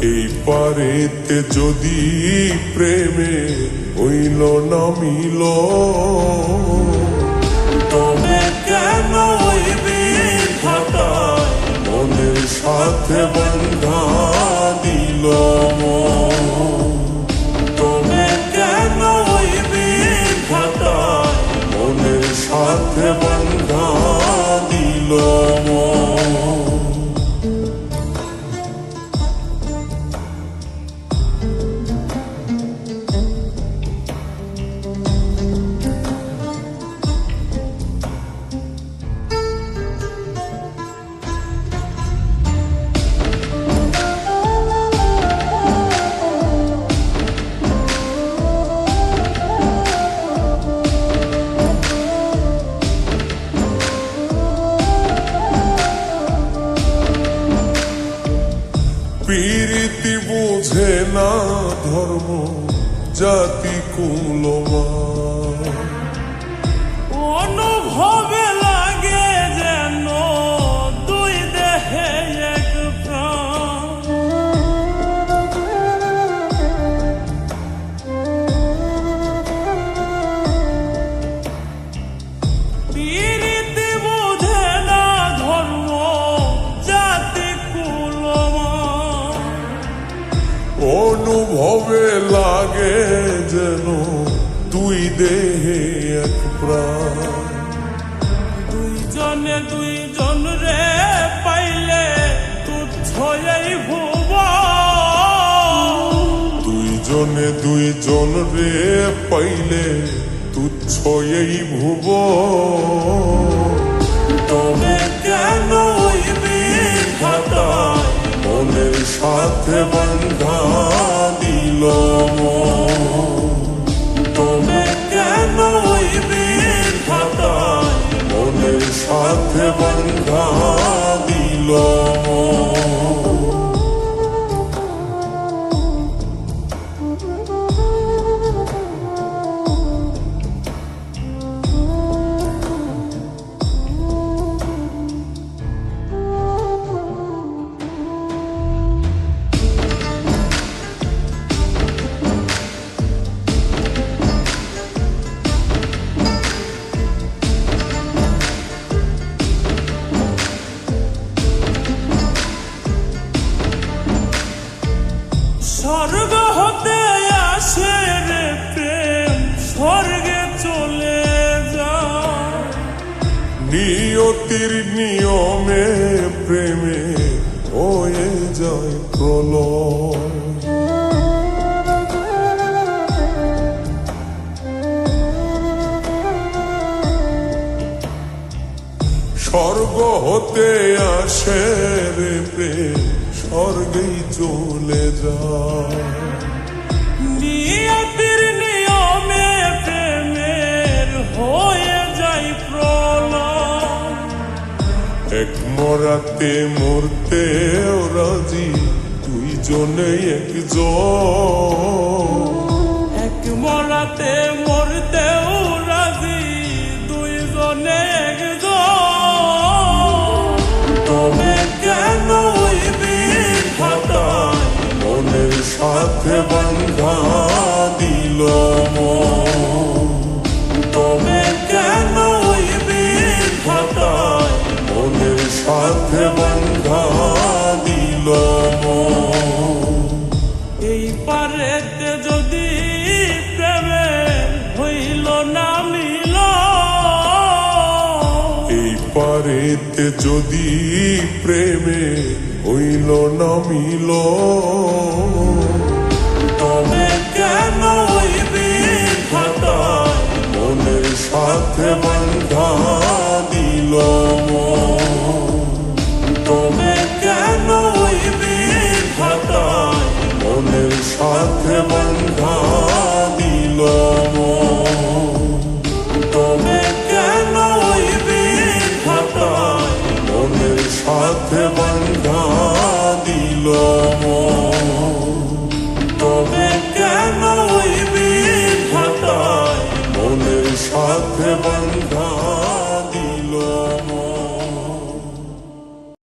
এই পারেতে যদি প্রেমে হইল না মিল, তবে কেন ওই বিধাতায় মনের সাথে বন্ধা দিল? তবে কেন ওই বিধাতায় মনের সাথে বন্ধা দিল? পীরিতি বুঝে না ধর্ম জাতি কুলমান, অনুভবে লাগে যেন দুই দেহে এক প্রাণ। পীরিতি বুঝে না ধর্ম জাতি কুলমান, অনুভবে লাগে যেন দুই দেহে এক প্রাণ। দুইজনে দুইজন রে পাইলে তুচ্ছ এই ভুবন। দুইজনে দুইজন রে পাইলে তুচ্ছ এই ভুবন। তবে কেন ওই বিধাতায় মনের সাথে বন্ধা দিল? তবে কেন ওই বিধাতায় মনের সাথে বন্ধা দিল? স্বর্গ হতে আসে রে প্রেম, স্বর্গে চলে যায়। নিয়তির নিয়মে প্রেমে হয়ে যায় প্রলয়। স্বর্গ হতে আসে রে প্রেম, স্বর্গেই চলে যায়। নিয়তির নিয়মে প্রেমের হয়ে যায় প্রলয়। এক মরাতে মরতে রাজি দুইজনে একজন। এক মরাতে মরতেও রাজি দুইজনে একজন। তবে কেন ওই বিধাতায় মনের সাথে বন্ধা দিল? তবে কেন ওই বিধাতায় মনের সাথে বন্ধা দিল? এই পারেতে যদি প্রেমে হইল হইতে যদি প্রেমে হইল না মিল, তবে কেন ওই বিধাতায় মনের সাথে বান্ধা দিল মন। তবে কেন ওই বিধাতায় মনের সাথে বান্ধা